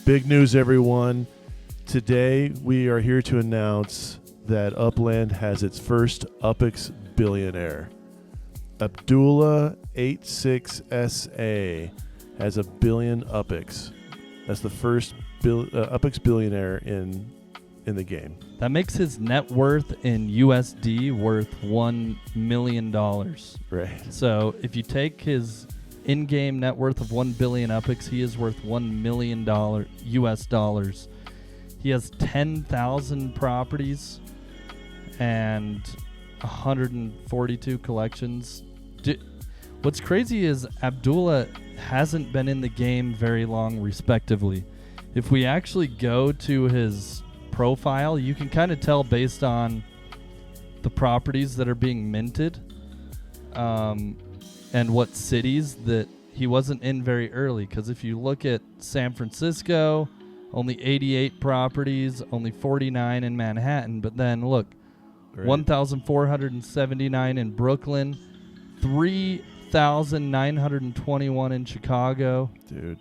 Big news, everyone. Today, we are here to announce that Upland has its first UPX Billionaire. Abdullah 86SA has a billion UPX. That's the first UPX Billionaire in the game. That makes his net worth in USD worth $1 million. Right. So if you take his in-game net worth of 1 billion UPX, he is worth $1 million US dollars. He has 10,000 properties and 142 collections. What's crazy is Abdullah hasn't been in the game very long, respectively. If we actually go to his profile, you can kind of tell based on the properties that are being minted and what cities that he wasn't in very early. Because if you look at San Francisco, only 88 properties, only 49 in Manhattan. But then look, right. 1,479 in Brooklyn, 3,921 in Chicago. Dude.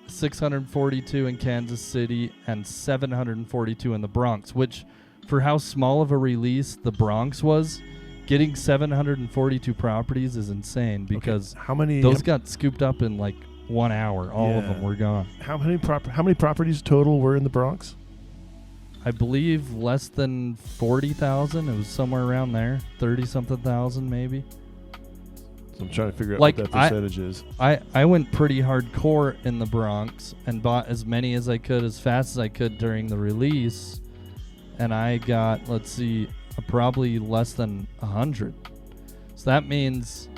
642 in Kansas City and 742 in the Bronx, which for how small of a release the Bronx was, getting 742 properties is insane because how many those got scooped up in like 1 hour. All of them were gone. How many properties total were in the Bronx? I believe less than 40,000. It was somewhere around there, 30-something thousand maybe. So I'm trying to figure out like what that percentage is. I went pretty hardcore in the Bronx and bought as many as I could as fast as I could during the release, and I got, let's see, probably less than 100. So that means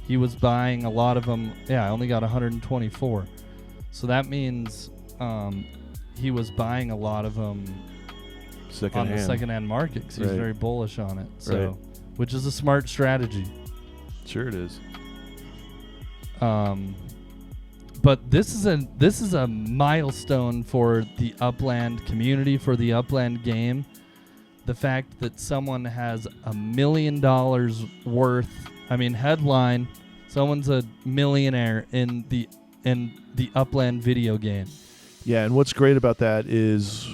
he was buying a lot of them. Yeah, I only got 124. So that means he was buying a lot of them on the secondhand market because he's very bullish on it. So, which is a smart strategy. Sure it is. But this is a milestone for the Upland community, for the Upland game. The fact that someone has $1 million worth, headline, someone's a millionaire in the Upland video game. Yeah, and what's great about that is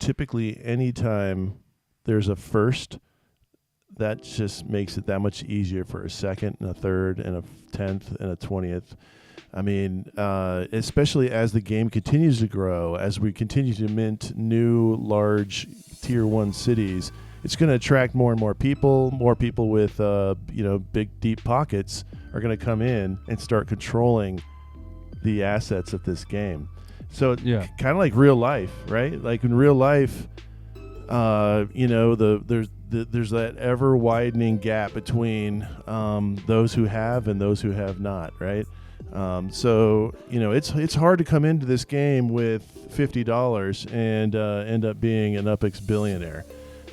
typically anytime there's a first, that just makes it that much easier for a second and a third and a 10th and a 20th. Especially as the game continues to grow, as we continue to mint new large tier 1 cities, it's going to attract more and more people. More people with big deep pockets are going to come in and start controlling the assets of this game. So kind of like real life, right? Like in real life, there's that ever widening gap between those who have and those who have not, right? It's hard to come into this game with $50 and end up being an UPX billionaire.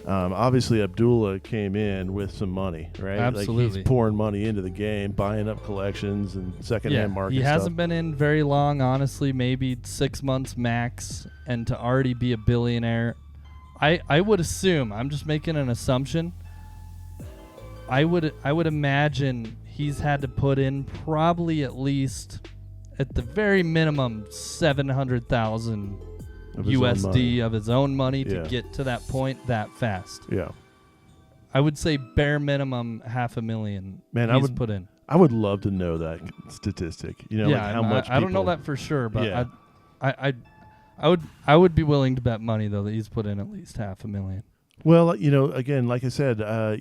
Obviously, Abdullah came in with some money, right? Absolutely. Like he's pouring money into the game, buying up collections and secondhand market He stuff. hasn't been in very long, honestly, maybe 6 months max, and to already be a billionaire, I would assume, I'm just making an assumption, I would imagine he's had to put in probably at least, at the very minimum, 700,000 USD of his own money to get to that point that fast. Yeah. I would say bare minimum $500,000 he's put in. I would love to know that statistic. How much I don't know that for sure, but I would be willing to bet money though that he's put in at least $500,000. Well, again, like I said, I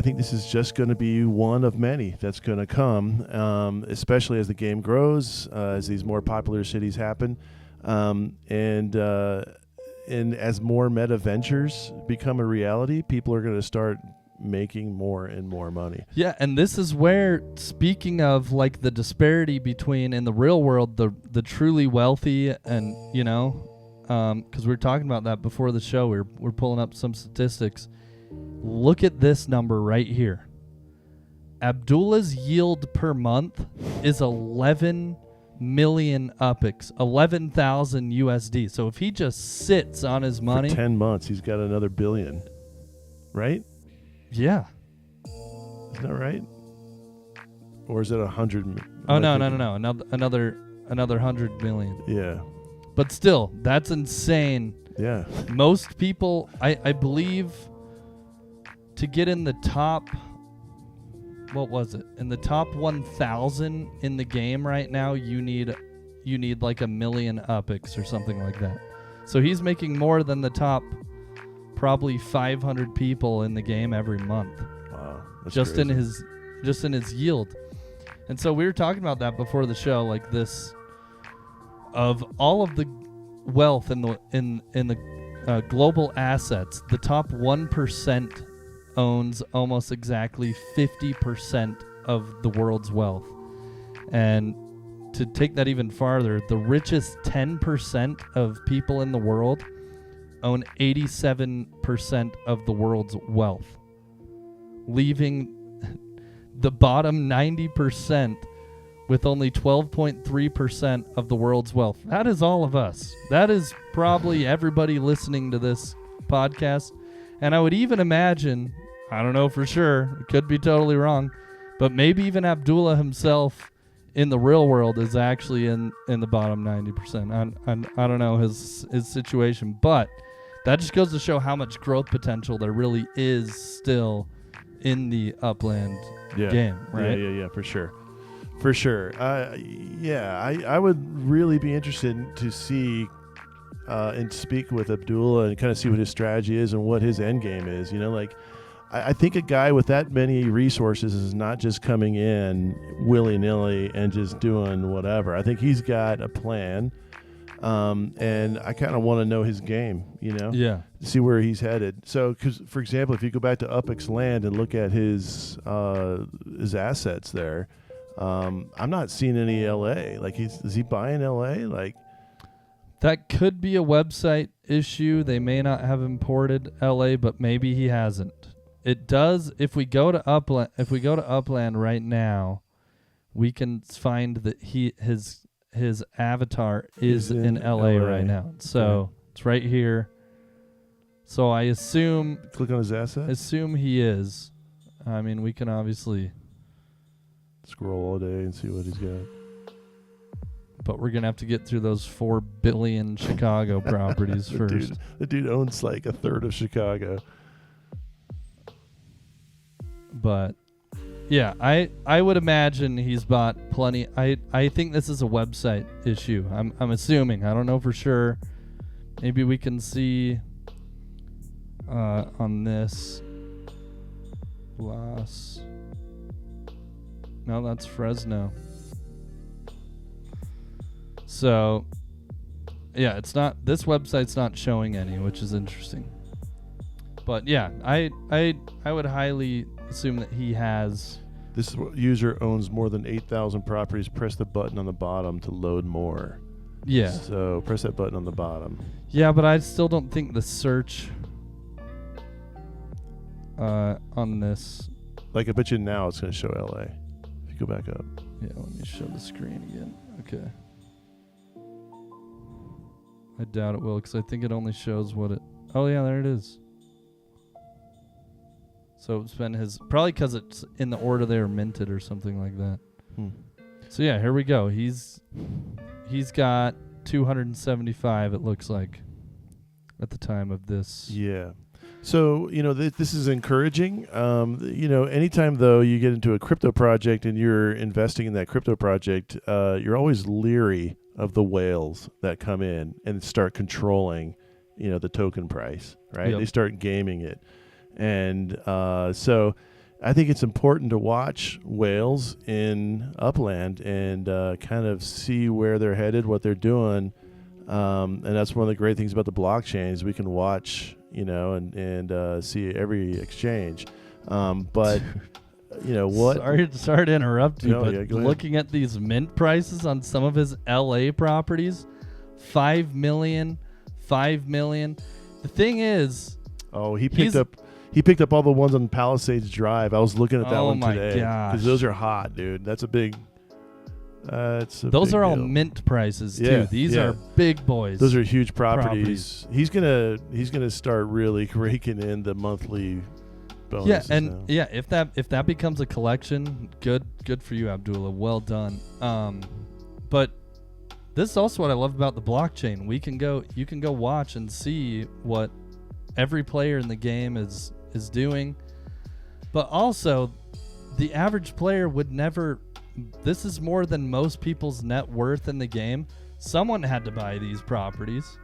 think this is just going to be one of many that's going to come, especially as the game grows, as these more popular cities happen, and as more meta ventures become a reality, people are going to start making more and more money. Yeah, and this is where, speaking of like the disparity between in the real world the truly wealthy and because we were talking about that before the show, we're pulling up some statistics. Look at this number right here. Abdullah's yield per month is 11 million UPX, 11,000 USD. So if he just sits on his money for 10 months, he's got another billion, right? Yeah. Isn't that right? Or is it 100? Oh, no. Another another 100 million. Yeah. But still, that's insane. Yeah. Most people, I believe, to get in the top, what was it? In the top 1,000 in the game right now, you need like 1 million UPX or something like that. So he's making more than the top probably 500 people in the game every month. Wow. That's just crazy. in his yield. And so we were talking about that before the show, like this, of all of the wealth in the global assets, the top 1% owns almost exactly 50% of the world's wealth. And to take that even farther, the richest 10% of people in the world own 87% of the world's wealth, leaving the bottom 90% with only 12.3% of the world's wealth. That is all of us. That is probably everybody listening to this podcast. And I would even imagine, I don't know for sure, it could be totally wrong, but maybe even Abdullah himself in the real world is actually in the bottom 90%. I don't know his situation, but that just goes to show how much growth potential there really is still in the Upland game, right? Yeah, for sure. For sure. I would really be interested to see and speak with Abdullah and kind of see what his strategy is and what his end game is. You know, like, I think a guy with that many resources is not just coming in willy-nilly and just doing whatever. I think he's got a plan, and I kind of want to know his game, you know? Yeah. See where he's headed. So, because, for example, if you go back to UPX Land and look at his assets there, I'm not seeing any LA. Like, is he buying LA? Like, that could be a website issue. They may not have imported LA, but maybe he hasn't. It does. If we go to Upland right now, we can find that his avatar is in LA right now. So it's right here. So I assume. Click on his assets. Assume he is. I mean, we can obviously scroll all day and see what he's got. But we're gonna have to get through those 4 billion Chicago properties first. The dude owns like a third of Chicago. But yeah, I would imagine he's bought plenty. I think this is a website issue. I'm assuming. I don't know for sure. Maybe we can see on this Las. No, that's Fresno. So yeah, it's not, this website's not showing any, which is interesting. But yeah, I would highly assume that he has. This user owns more than 8,000 properties. Press the button on the bottom to load more. Yeah. So press that button on the bottom. Yeah, but I still don't think the search on this. Like, I bet you now it's going to show LA. If you go back up. Yeah, let me show the screen again. Okay. I doubt it will, because I think it only shows what it. Oh yeah, there it is. So it's been his, probably because it's in the order they were minted or something like that. So yeah, here we go. He's got 275, it looks like, at the time of this. Yeah. So, you know, this is encouraging. You know, anytime, though, you get into a crypto project and you're investing in that crypto project, you're always leery of the whales that come in and start controlling, you know, the token price, right? Yep. They start gaming it. And so I think it's important to watch whales in Upland and kind of see where they're headed, what they're doing. And that's one of the great things about the blockchain is we can watch, you know, and see every exchange. But, you know, what? Sorry to interrupt you, but go ahead. Looking at these mint prices on some of his LA properties, 5 million. The thing is, he picked up all the ones on Palisades Drive. I was looking at that one today because those are hot, dude. That's a big. Those are deal. all mint prices too. Yeah, These are big boys. Those are huge properties. He's gonna start really raking in the monthly bonuses. Yeah, and now. yeah, if that becomes a collection, good for you, Abdullah. Well done. But this is also what I love about the blockchain. You can go watch and see what every player in the game is doing. But also, the average player would never. This is more than most people's net worth in the game. Someone had to buy these properties.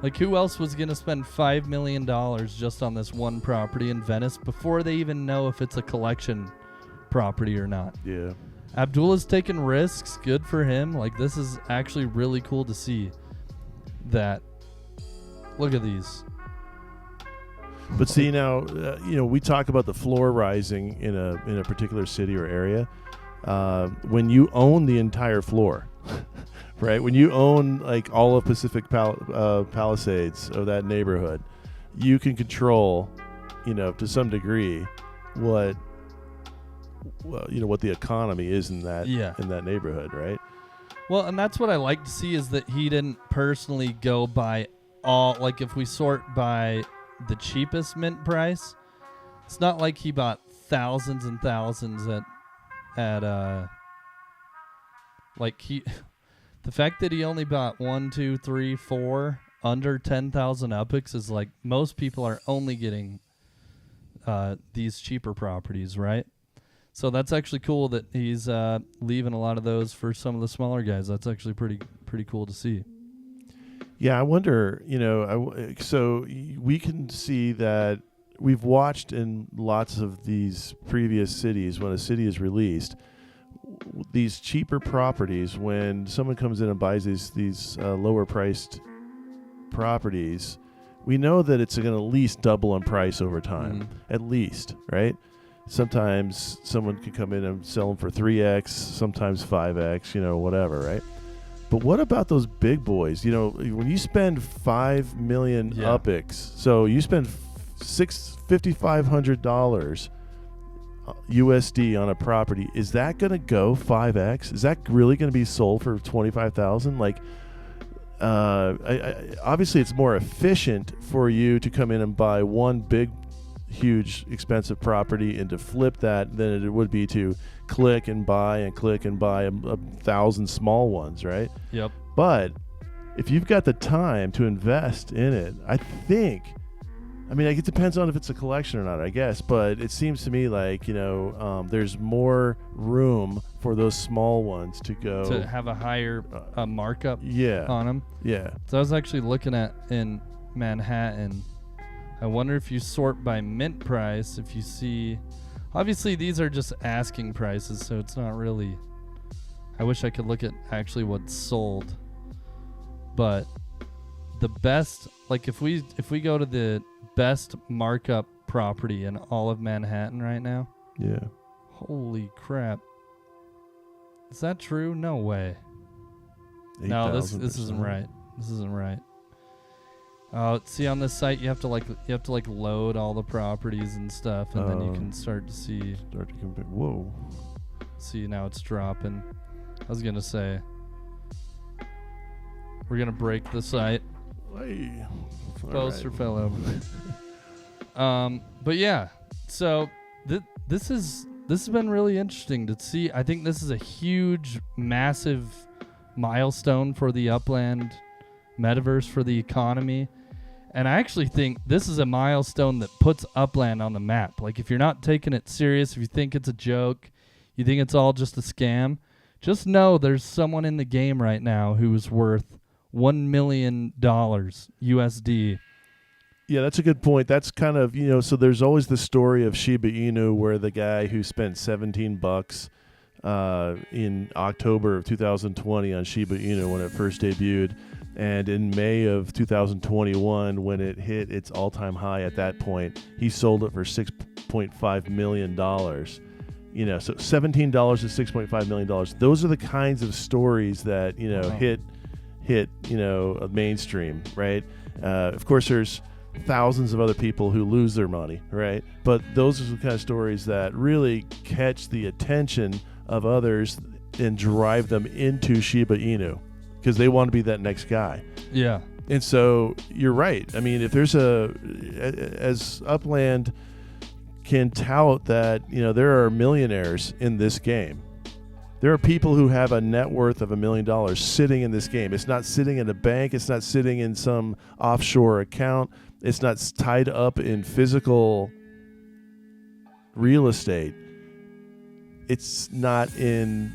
Like, who else was going to spend $5 million just on this one property in Venice before they even know if it's a collection property or not? Yeah. Abdullah's taking risks. Good for him. Like, this is actually really cool to see that. Look at these. But see, now, we talk about the floor rising in a particular city or area. When you own the entire floor, right? When you own like all of Pacific Palisades of that neighborhood, you can control, to some degree, what the economy is in that in that neighborhood, right? Well, and that's what I like to see is that he didn't personally go by all. Like, if we sort by the cheapest mint price, it's not like he bought thousands and thousands at like he. The fact that he only bought 1, 2, 3, 4 under 10,000 UPX is like most people are only getting these cheaper properties, right? So that's actually cool that he's leaving a lot of those for some of the smaller guys. That's actually pretty cool to see. Yeah, I wonder, so we can see that we've watched in lots of these previous cities when a city is released, these cheaper properties, when someone comes in and buys these lower priced properties, we know that it's going to at least double in price over time, at least, right? Sometimes someone can come in and sell them for 3x, sometimes 5x, whatever, right? But what about those big boys? When you spend 5 million UPX, so you spend $5,500 USD on a property, is that going to go 5x? Is that really going to be sold for 25,000? Like, obviously, it's more efficient for you to come in and buy one big, huge, expensive property and to flip that than it would be to click and buy a 1,000 small ones, right? Yep. But if you've got the time to invest in it, I think, it depends on if it's a collection or not, I guess, but it seems to me like, there's more room for those small ones to go. To have a higher markup on them. Yeah. So I was actually looking at in Manhattan. I wonder if you sort by mint price, if you see, obviously these are just asking prices, so it's not really, I wish I could look at actually what's sold. But the best, like if we go to the best markup property in all of Manhattan right now. Yeah. Holy crap. Is that true? No way. 8, no, this isn't right. This isn't right. See, on this site you have to load all the properties and stuff, and then you can start to compare. Whoa. See, now it's dropping. I was gonna say we're gonna break the site. Hey. Poster fell over. But yeah, so this has been really interesting to see. I think this is a huge, massive milestone for the Upland Metaverse, for the economy. And I actually think this is a milestone that puts Upland on the map. Like, if you're not taking it serious, if you think it's a joke, you think it's all just a scam, just know there's someone in the game right now who is worth $1 million USD. Yeah, that's a good point. That's kind of, so there's always the story of Shiba Inu where the guy who spent $17 in October of 2020 on Shiba Inu when it first debuted, and in May of 2021 when it hit its all-time high at that point, he sold it for $6.5 million. So $17 to $6.5 million. Those are the kinds of stories that, hit mainstream, right? Of course, there's thousands of other people who lose their money, right? But those are the kind of stories that really catch the attention of others and drive them into Shiba Inu because they want to be that next guy. Yeah. And so you're right. If there's as Upland can tout that, there are millionaires in this game. There are people who have a net worth of $1 million sitting in this game. It's not sitting in a bank. It's not sitting in some offshore account. It's not tied up in physical real estate. It's not in,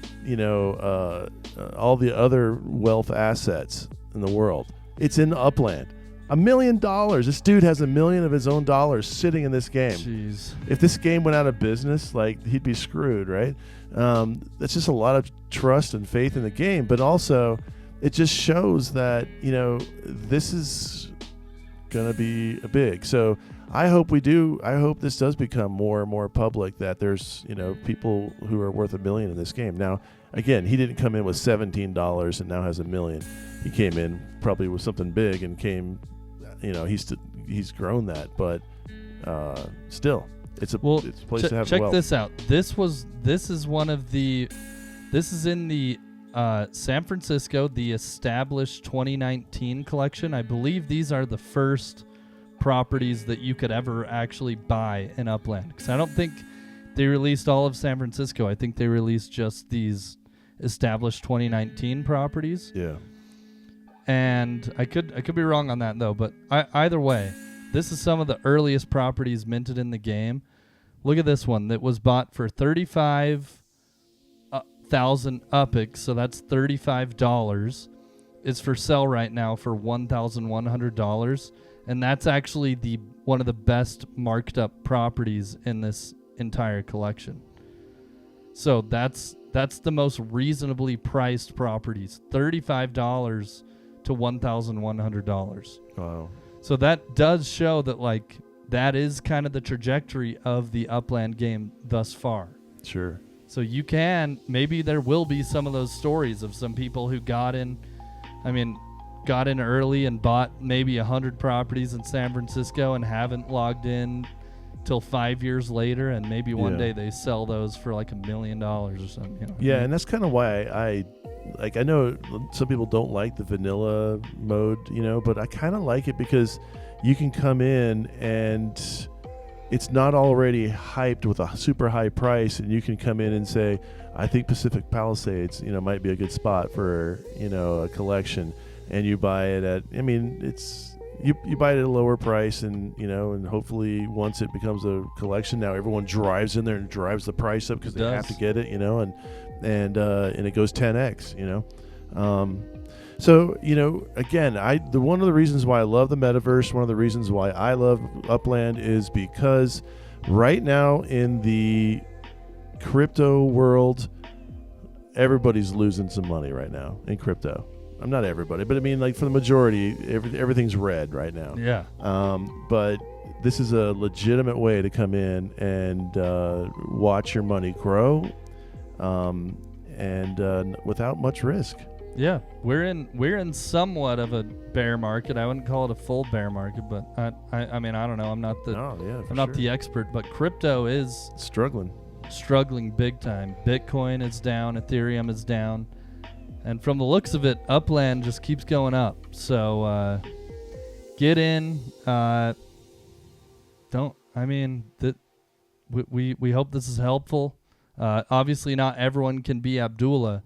all the other wealth assets in the world. It's in Upland. $1 million. This dude has $1 million of his own dollars sitting in this game. Jeez. If this game went out of business, he'd be screwed, right? That's just a lot of trust and faith in the game. But also, it just shows that, this is going to be big. So I hope this does become more and more public, that there's, people who are worth $1 million in this game. Now, again, he didn't come in with $17 and now has $1 million. He came in probably with something big and came, he's grown that, but still, it's a place to have check wealth. this out. This is in the San Francisco, the established 2019 collection. I believe these are the first properties that you could ever actually buy in Upland, because I don't think they released all of San Francisco. I think they released just these established 2019 properties. Yeah. And I could be wrong on that though, but either way, this is some of the earliest properties minted in the game. Look at this one that was bought for 35,000 UPX, so that's $35. It's for sale right now for $1,100, and that's actually one of the best marked up properties in this entire collection. So that's the most reasonably priced properties, $35 to $1,100. Wow. So that does show that that is kind of the trajectory of the Upland game thus far. Sure. So maybe there will be some of those stories of some people who got in early and bought maybe 100 properties in San Francisco and haven't logged in till 5 years later, and maybe one day they sell those for $1 million or something. Yeah, and that's kind of why I know some people don't like the vanilla mode, but I kind of like it because you can come in and it's not already hyped with a super high price, and you can come in and say, I think Pacific Palisades, might be a good spot for, a collection, and you buy it at, you buy it at a lower price, and and hopefully once it becomes a collection, now everyone drives in there and drives the price up because they have to get it, and it goes 10x, So, again, one of the reasons why I love the Metaverse, one of the reasons why I love Upland is because right now in the crypto world, everybody's losing some money right now in crypto. I'm not everybody, but for the majority, everything's red right now. Yeah. But this is a legitimate way to come in and watch your money grow, and without much risk. Yeah, we're in somewhat of a bear market. I wouldn't call it a full bear market, but I don't know. I'm not the expert, but crypto is struggling big time. Bitcoin is down, Ethereum is down, and from the looks of it, Upland just keeps going up. So get in. We hope this is helpful. Obviously, not everyone can be Abdullah.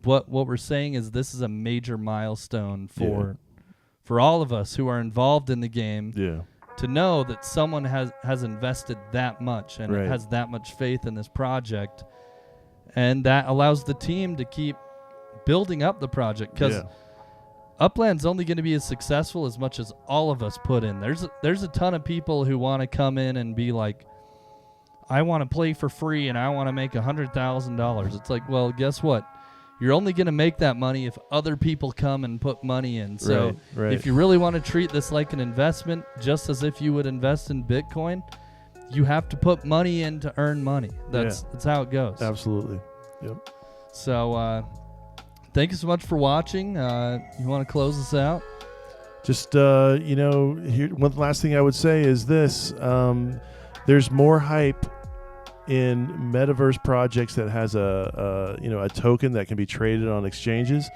What we're saying is this is a major milestone for all of us who are involved in the game. Yeah. To know that someone has invested that much and has that much faith in this project, and that allows the team to keep building up the project, because Upland's only going to be as successful as much as all of us put in. There's a ton of people who want to come in and be like, I want to play for free and I want to make $100,000. It's like, well, guess what? You're only going to make that money if other people come and put money in. So if you really want to treat this like an investment, just as if you would invest in Bitcoin, you have to put money in to earn money. That's how it goes. Absolutely. Yep. So thank you so much for watching. You want to close this out? Just, here, one last thing I would say is this. There's more hype in Metaverse projects that has a token that can be traded on exchanges.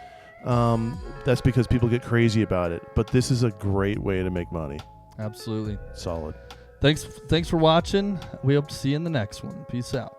That's because people get crazy about it. But this is a great way to make money. Absolutely. Solid. Thanks for watching. We hope to see you in the next one. Peace out.